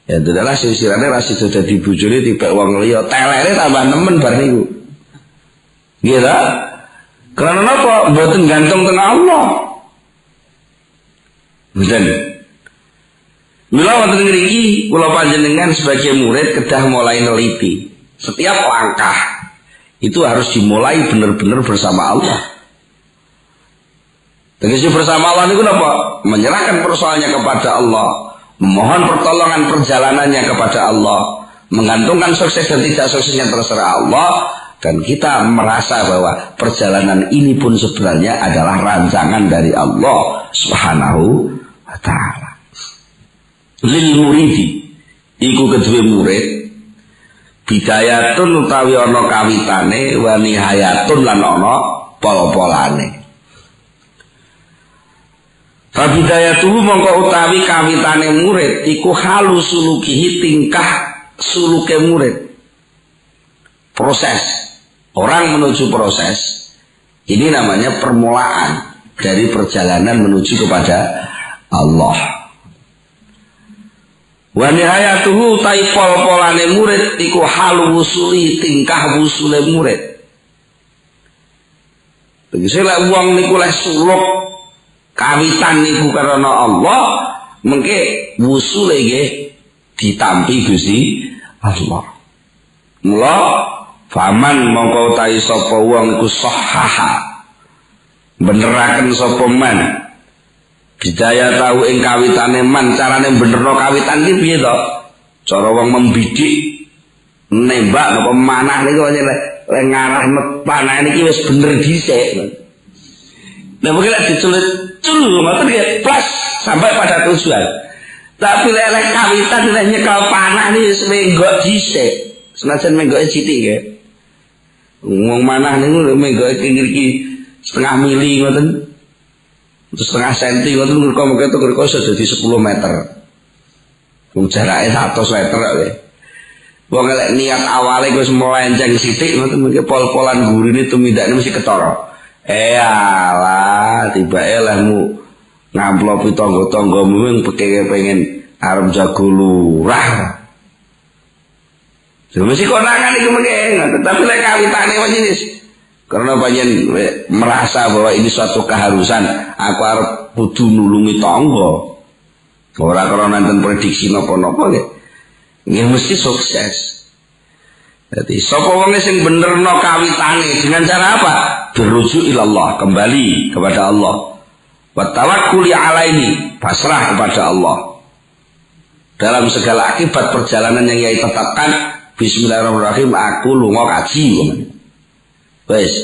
Ya adalah sirisirannya rasi sudah dibujuli tiba wong liya, telere tambah nemen bar niku. Nggih ta? Karena napa? Mboten gantung teng Allah. Mboten. Mila wonten ngriki kula panjenengan sebagai murid kedah mulai neliti. Setiap langkah itu harus dimulai benar-benar bersama Allah. Tegese bersama Allah niku napa? Menyerahkan persoalannya kepada Allah, memohon pertolongan perjalanannya kepada Allah, menggantungkan sukses dan tidak suksesnya terserah Allah, dan kita merasa bahwa perjalanan ini pun sebenarnya adalah rancangan dari Allah Subhanahu wa ta'ala. Lil muridi iku kedue murid bidayatun utawi ana kawitane wa nihayatun lan ana pol-polane. Fa bidayatuhu mongko utawi kawitane murid iku halu sulukihi tingkah suluke murid. Proses orang menuju proses ini namanya permulaan dari perjalanan menuju kepada Allah. Wa nihayatuhu tai pol-polane murid iku halu wusuli tingkah wusule murid. Tegese lek wong niku lek suluk kawitan niku karena Allah, mengke wusule nggih ditampi Gusti Allah. Mula faman mongko tai sapa wong iku sahaha beneraken sapa man bidaya tahu ing kawitane man, carane benerno kawitan iki piye to? Cara wong membidik nembak apa manah niku lek ngarah panah niki wis bener dhisik. Lah mengko lek diculit cul ngoten nggih plus sampai pada tujuan. Tapi lek kawitan lek nyekel panah niki wis menggok dhisik. Senajan menggoke sithik nggih. Wong manah niku menggoke ngriki setengah mili ngoten. Terus setengah senti ngoten mereka sudah jadi 10 meter. Wong jarake 100 meter kowe. Wong lek niat awale wis melenceng sithik ngoten mengke pol-polan gurine tumindakne mesti ketara. Alah, tibake lehmu ngamplopi tangga-tanggamu wing pengen arep jago lurah. Mesti konangan iku mengke ngoten, tapi lek kawitane wis karena banyak merasa bahwa ini suatu keharusan, aku harus kudu nulungi tangga. Ora karena nonton prediksi napa-napa nggih. Nggih mesti sukses. Jadi sapa wong sing benerno kawitane dengan cara apa? Berujuk ilallah, kembali kepada Allah. Wa tawakkuli alaihi, pasrah kepada Allah. Dalam segala akibat perjalanan yang Yai tetapkan, bismillahirrahmanirrahim, aku lunga kaji. Wes,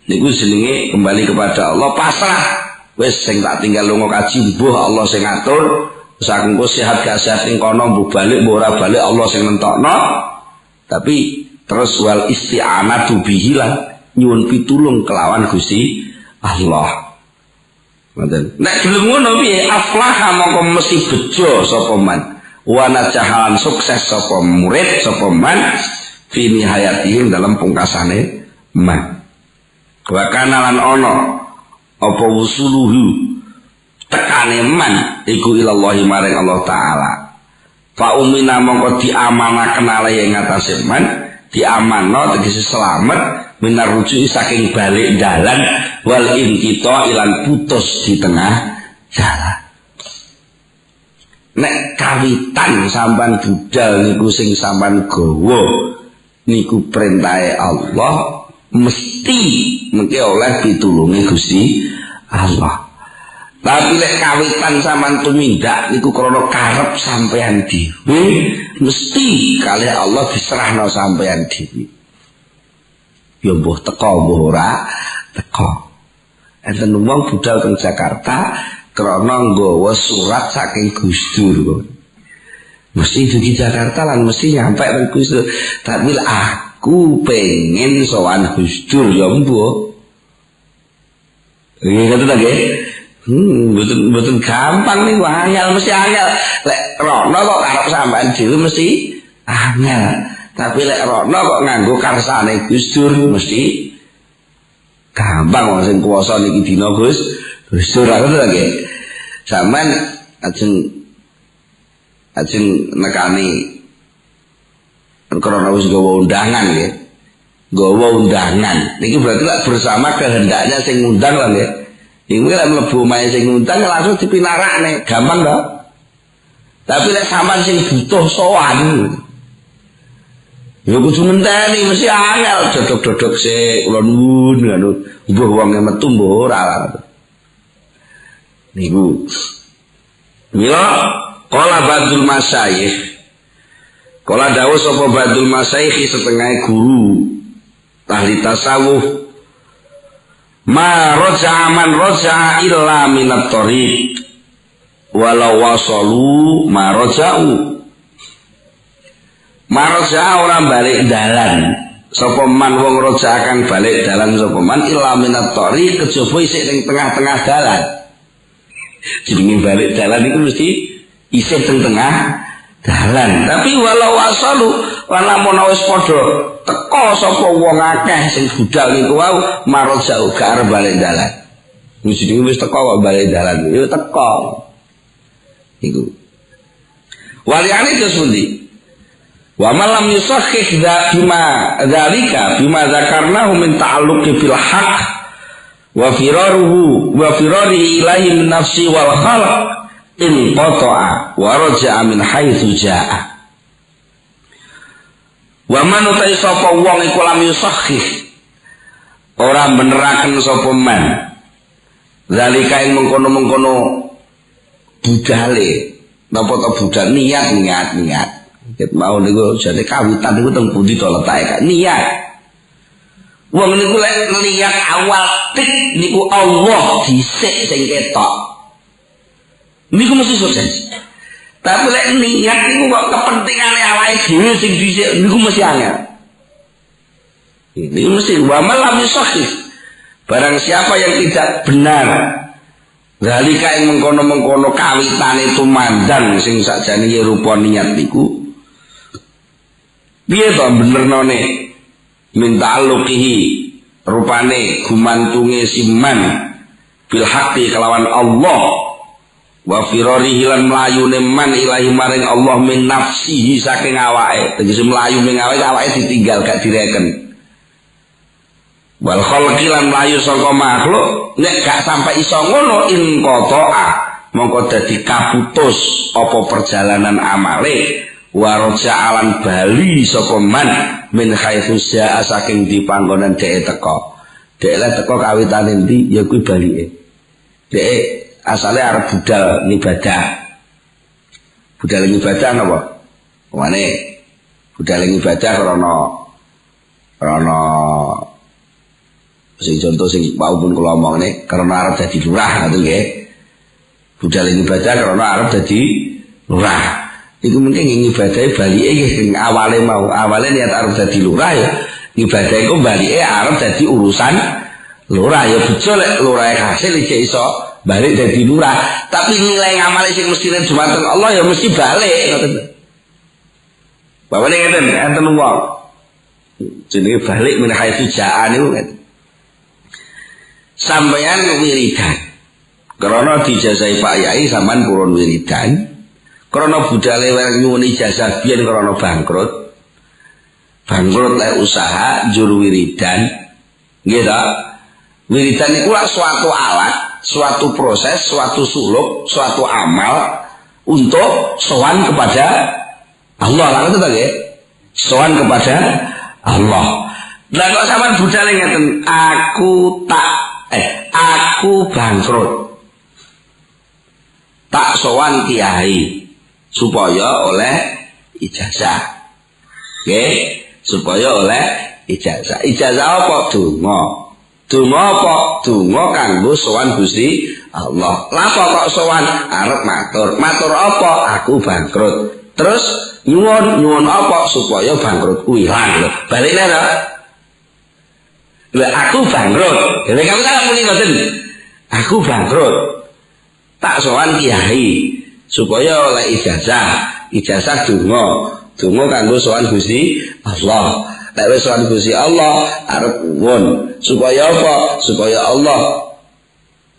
niku jenenge kembali kepada Allah, pasrah. Wes sing tak tinggal lunga kaji mbuh Allah sing ngatur. Saking kok sehat gak sehat ning kono mbuh balik mbuh ora balik Allah sing nentokno. Tapi terus wal isti'anatu bihi lan nyuwun pitulung kelawan Gusti Allah. Ngoten. Nek gelem ngono piye aflaha mongko mesti bejo sapa man. Wa najahan sukses sapa murid sapa man fi nihayatihim dalam pungkasane man. Wa kana lan ana apa wusuluhu tekane man iku ilallahi maring Allah taala. Fa umina mongko diamanaken ale ing atase man, diamanno tegese selamat minar rujuki saking balik dalan wal inqita ilan putus di tengah jalan. Nek kawitan sampan budal niku sing sampan gawa niku perintahe Allah, mesti mengke oleh pitulunge Gusti Allah. Tapi lek kawitan sampean tumindak niku krana karep sampean dhewe, mesti kalih Allah diserahno sampean dhewe. Ya mbuh teko mbuh ora teko. Enten wong budal teng Jakarta krana nggawa surat saking Gus Dur. Mesti dugi Jakarta lan mesti nyampe teng Gus Dur. Tapi aku pengen sowan Gus Dur ya mbuh. Nggih ngoten ta nggih? Betul gampang nih, angel mesti angel. Lek rono kok karep sampean dhewe mesti angel. Tapi lek rono kok nganggo karsane Gus Dur mesti gampang. Wong sing kuwasa niki dina Gus Dur ngoten ta nggih. Sampean ajeng nekani karena wis gawa undangan nggih. Gawa undangan. Niki berarti lek bersama kehendaknya sing ngundang lah nggih. Iku lek mlebu omahe sing ngundang langsung dipinarakne, gampang to. Tapi lek sampean sing butuh sowan, ya kudu ngenteni mesti angel dodok-dodok sik kula nuwun ngono. Mbuh wonge metu mbuh ora. Niku. Mila qala Badul Masyayikh. Qala dawuh sapa Badul Masyayikh setengah guru ahli tasawuf. Ma roja'a man roja'a illa minat tariq walau wasalu ma roja'u. Ma roja'a orang balik dalan sapa man wong roja'a kang balik dalan sapa man illa minat tariq kejaba isih ning tengah-tengah dalan. Jenenge balik dalan iku mesti isih teng tengah dalan. Tapi walau wasalu lan ana wis padha teko sapa wong akeh sing budal niku wau marojau gak arep balik dalan. Mesti wis teko kok balik dalan. Yo teko. Iku. Waliyane terus pundi? Wa malam yusakhih bima dzalika bima dzakarnahu min ta'alluqi fil haqq wa firarihi ilaihi min nafsi wal khalq in qata'a wa raja'a min haitsu ja'a. Wa man utai sapa wong iku lam yusakhih ora beneraken sapa man zalika ing mengkono-mengkono budale napa ta budal niat ket mau niku jane kawitan niku teng pundi to letake niat. Wong niku lek niat awal tik niku Allah dhisik sing ketok niku mesti sukses. Tapi lek niat niku kok kepentingane awake dhewe sing dhisik niku mesti angel. Ini mesti wa malam sahih. Barang siapa yang tidak benar zalika ing mengkono-mengkono kawitane tumandang sing sakjane rupa niat niku piye to benernone minta alukihi rupane gumantunge siman bil haqqi kelawan Allah wa firarihi lan mlayune man ilahi maring Allah min nafsihi saking awake tegese mlayu ning awake ditinggal gak direken wal khalqi lan mlayu saka makhluk nek gak sampai iso ngono in qata'a mongko dadi kaputus apa perjalanan amale wa raja'alan bali saka man min haitsu ja'a saking di panggonan dhek teko kawitane endi ya kuwi balike dhek asale arep budal ibadah napa wane budal ibadah krana sing contoh sing pun kula omongne karena arep dadi lurah ngoten nggih. Budal ibadah karena arep dadi lurah. Iku mungkin ibadahe balike nggih sing awale niat arep dadi lurah ya ibadah iku balike arep dadi urusan lurah ya bejo lek lurahe hasil iki iso balik dadi lurah. Tapi nilai amale sing mestine dumateng Allah ya mesti balik ngoten. Bapane enten wong jenenge balik min haitsu ja'a niku ngoten. Sampeyan wiridan karena dijazai Pak Yai sampean purun wiridan karena budale nyuwun ijazah biyen karena bangkrut lek usaha juru wiridan nggih ta wiridan iku suatu alat suatu proses suatu suluk suatu amal untuk sowan kepada Allah lah itu tadi sowan kepada Allah. Lah kok sampean budale ngeten aku bangkrut tak sowan kiai supaya oleh ijazah supaya oleh ijazah apa donga apa donga kanggo sowan Gusti Allah lha kok sowan arep matur apa aku bangkrut terus nyuwun apa supaya bangkrutku ilang lho balikne lho aku bangkrut jadi kamu tak muni ngoten aku bangkrut tak sowan kiai supaya oleh ijazah donga kanggo sowan Gusti Allah nek wis sowan Gusti Allah arep nyuwun supaya apa supaya Allah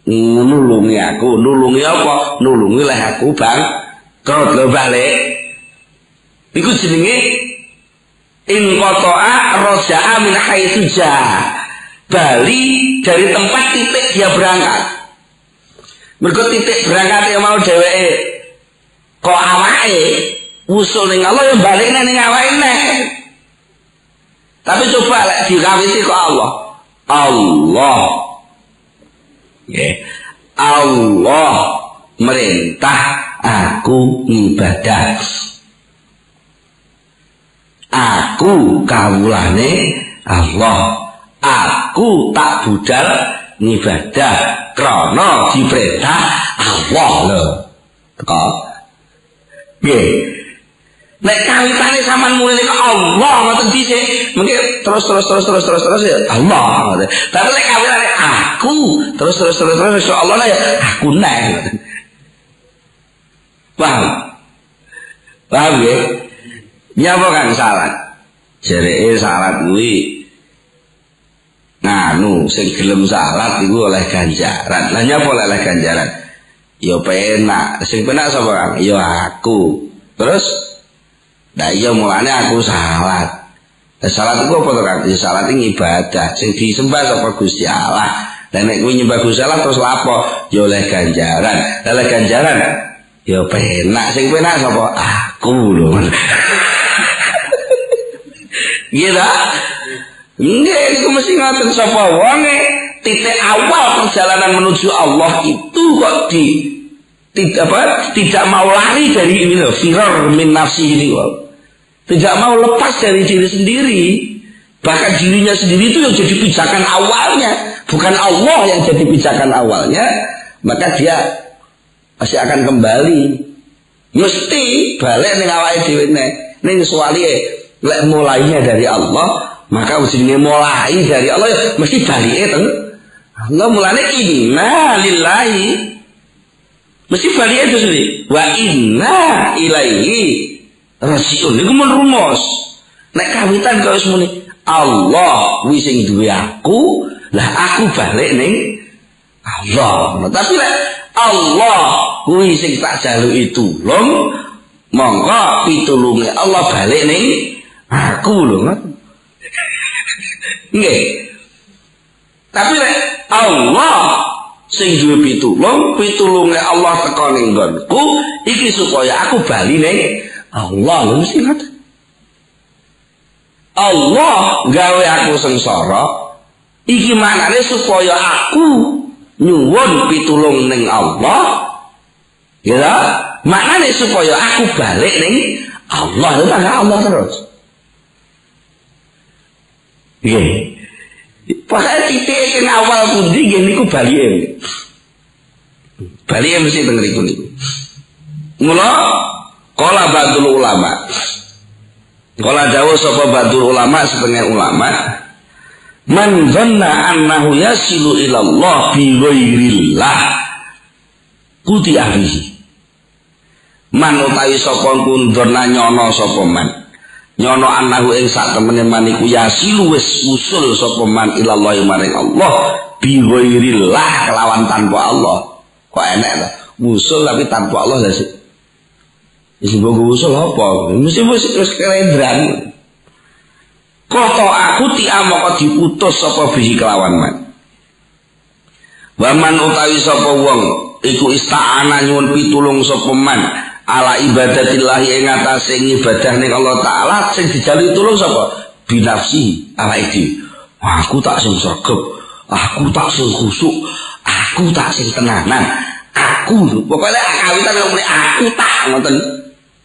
nulungi aku nulungi apa nulungi leh aku bangkrut lho balik iku jenenge in qata'a raja'a min haitsu ja'a bali dari tempat titik dia berangkat. Mergo titik berangkat yang mau dheweke kok awake usul ning Allah yang balikne ning awake neh. Tapi coba lek dikawiti kok Allah. Nggih. Allah merintah aku ibadah. Aku kawulane Allah. Aku tak budal ngibadah krana diperintah Allah lho. Teko. Nggih. Nek kawitane sampean mulih kok Allah ngoten dhisik, mengke terus ya Allah ngoten. Tapi nek kawitane aku terus insyaallah ya aku nek ngoten. Paham nggih? Nyapa kan salat? Jereke salat kuwi nganu sing gelem salat iku oleh ganjaran. Lah nyapa oleh ganjaran? Ya penak. Sing penak sapa kan? Ya aku. Terus nah iya mulane aku salat. Salat iku apa to Kang? Salat iki ibadah sing disembah sapa Gusti Allah. Lah nek kuwi nyembah Gusti Allah terus lapo? Ya oleh ganjaran. Oleh ganjaran ya penak. Sing penak sapa? Aku lho. Gila. Nggih niku mesti ngoten sapa wonge titik awal perjalanan menuju Allah itu kok tidak mau lari dari ini loh, firar min nafsi ini loh. Tidak mau lepas dari diri sendiri. Bahkan dirinya sendiri itu yang jadi pijakan awalnya, bukan Allah yang jadi pijakan awalnya. Maka dia pasti akan kembali. Mesti balik ning awake dhewe ning suwalihe lek mulainya dari Allah, maka mesti mulai dari Allah ya mesti balike teng Allah. Mulane inna lillahi mesti balike itu sendiri. Wa inna ilaihi rajiun. Niku mun rumus. Nek kawitan kok wis muni Allah wis sing duwe aku, lah aku balik ning Allah. Tapi lek Allah kuwi sing tak jaluki tulung, monggo pitulunge Allah balik ning aku lho. Nggih. Tapi lek Allah sing duwe pitulunge Allah teko ning nggonku iki supaya aku bali ning Allah lho mesti ngoten. Allah gawe aku sengsara iki maknane supaya aku nyuwun pitulung ning Allah. Ya, maknane supaya aku balik ning Allah, lho Allah terus. Nggih. Pokoke titik sing awal pundi nggih niku balike. Balike mesti teng mriku niku. Mula qala ba'dul ulama. Qala dawuh sapa ba'dul ulama setengah ulama, man dhanna annahu yasilu ila Allah bi ghairillah kuti ahlihi. Man utawi sapa kundurna nyono sapa man. Nyono annahu ing sak temene maniku yasilu wis usul sapa man ila Allah maring Allah bi ghairillah kelawan tanpa Allah. Kok enek ta? Usul tapi tanpa Allah lha sik. Wis nggo usul apa? Mesti wis kelendran. Koto aku tiamaka diputus sapa bihi kelawan man. Waman utawi sapa wong iku ista'ana nyuwun pitulung sapa man ala ibadatillah ing atase ibadah ning Allah taala sing dijaluk tulung sapa? Binafsi awake dhewe. Aku tak sing sregep, aku tak sing khusuk, aku tak sing tenanan. Aku pokoknya kawitan ngomong aku tak ngoten.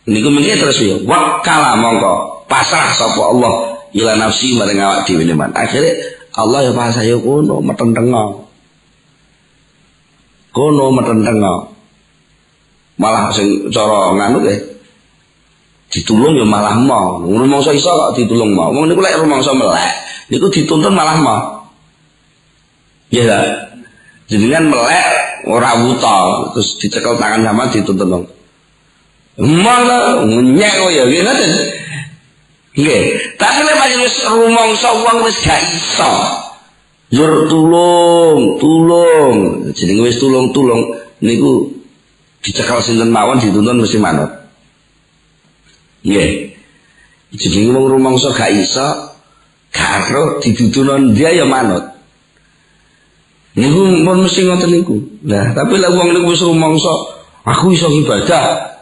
Niku mengke terus ya wakala mongko pasrah sapa Allah ila nafsi maring awak dhewe man. Akhire Allah ya pasrah ya kono metentengo. Kono metentengo. Malah sing cara nganu nggih ditulung ya malah mau. Rumangsa iso kok ditulung mau. Wong niku lek rumangsa melek, niku dituntun malah mau. Ya lah. Jenengan melek ora wuta terus dicekel tangan sama dituntun wong. Malah nyek kok ya nggih ngoten. Nggih, tapi lek wis rumangsa wong wis gak iso. Yur tulung. Jenenge wis tulung niku dicekal sinten mawon dituntun mesti manut. Nggih. Jenenge wong rumangsa gak iso, gak ero ditutunon dia ya manut. Niku pun mesti ngoten niku. Nah, tapi lek wong niku wis rumangsa aku iso ibadah.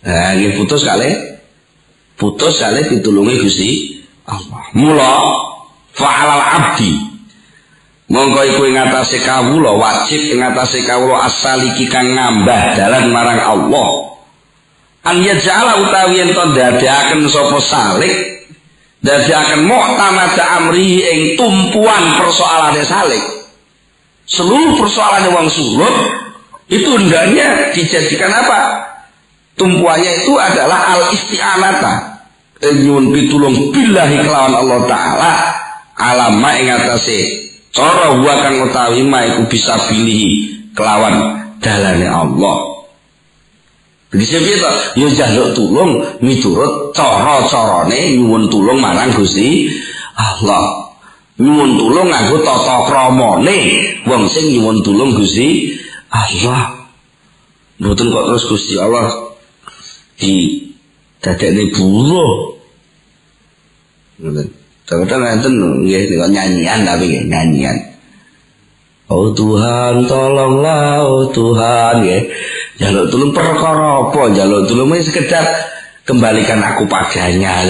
Nah, nggih putus kalih pitulunge Gusti Allah. Mula fa'alal abdi mongko iku ing atase kawula wajib ing atase kawula asaliki kang ngambah dalan marang Allah. An yaj'ala utawi ento dadiaken sapa salik dadiaken mu'tamad amri ing tumpuan persoalane salik. Seluruh persoalannya wong surut itu hendaknya dijadikan apa? Tumpuannya itu adalah al-isti'anata nyuwun pitulung billahi kelawan Allah taala alama ing atase cara wa kang utawi ma iku bisa pilih kelawan dalane Allah. Begitu piye to? Ya njaluk tulung miturut cara-carane nyuwun tulung marang Gusti Allah. Nyuwun tulung nganggo tata kramane wong sing nyuwun tulung Gusti Allah. Mboten kok terus Gusti Allah dadekne buruh. Ngoten. Kadang-kadang enten nggih nek nyanyian tapi nggih nyanyian. Oh Tuhan tolonglah, oh Tuhan nggih. Jaluk tulung perkara apa? Jaluk tulung sekedar kembalikan aku padanya.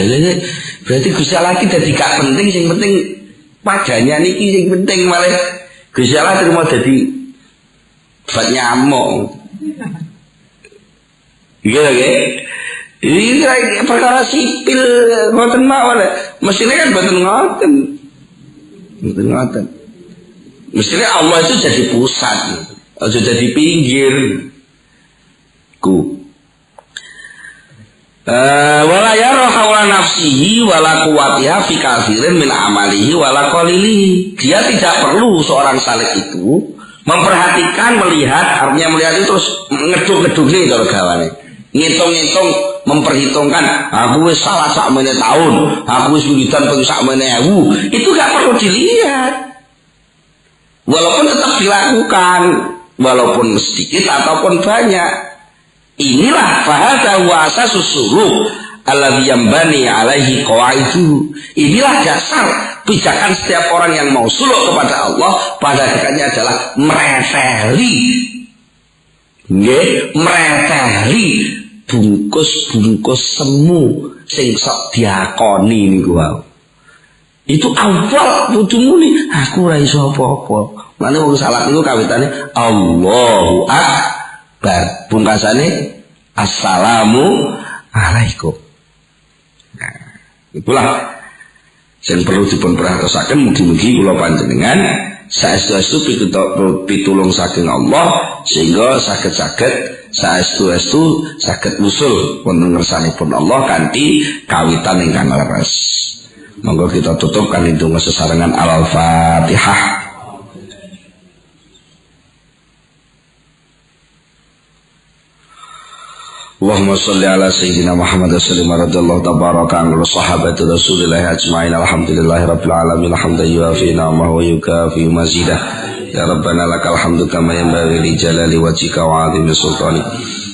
Berarti Gusti Allah iki dadi gak penting, sing penting padanya niki sing penting malah Gusti Allah terima dadi bat nyamuk. Iya nggih. Ini perkara sipil ngoten mawon. Mestine kan mboten ngoten. Mboten ngoten. Mestine Allah itu jadi pusat, aja jadi pinggir. Wala yara hawla nafsihi wala quwwatiha fi katsirin min amalihi wala qalilihi. Dia tidak perlu seorang saleh itu memperhatikan, melihat, artinya melihat itu terus ngeduk-ngeduk kalau gawane. Ngitung-ngitung, memperhitungkan, aku wis salah sakmene tahun, aku wis wiridan ping sakmene ewu. Itu gak perlu dilihat. Walaupun tetap dilakukan, walaupun sedikit ataupun banyak. Inilah fahadha wa asasus suluk alladzi yambani alaihi qawaidu. Inilah dasar pijakan setiap orang yang mau suluk kepada Allah. Pada hakikatnya adalah mereteli, nggih, mereteli bungkus-bungkus semu sing sok diakoni niku wae. Itu awal kudu muni aku ora iso apa-apa. Mane wong salat niku kawitane Allahu Akbar, pungkasane assalamu alaikum. Nah, itulah yang perlu dipun perhatosaken. Mugi-mugi kula panjenengan saestu-estu pitulung saking Allah sehingga saged-saged saestu-estu saged usul wonten ngersanipun Allah kanthi kawitan ingkang leres. Monggo kita tutup kanthi donga sesarengan Al-Fatihah. Allahumma salli ala sayyidina Muhammad sallallahu radhiyallahu tabaraka an sahabati Rasulillah ajma'in alhamdulillahi rabbil alamin hamdan yuafi ni'amahu wa yukafi mazidah. Ya Rabbana lakal hamdu kama yanbaghi li jalali wajhika wa 'azimi sultanik.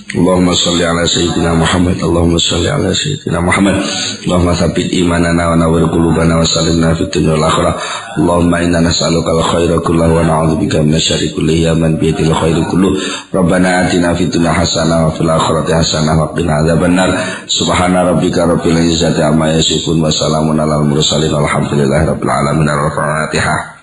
Allahumma salli ala sayyidina Muhammad, Allahumma salli ala sayyidina Muhammad. Allahumma tsabbit imanana wa nawwir qulubana wa sallimna fid dunya wal akhirah. Allahumma inna nas'aluka al-khaira kullahu wa na'udzubika minasyarri kullihi ya man bi yadil khairu kulluh. Rabbana atina fid dunya hasanah wa fil akhirati hasanah wa qina adzabannar. Subhana rabbika rabbil izzati amma yasifun wa salamun alal mursalin walhamdulillahi rabbil alamin. Al-Fatihah.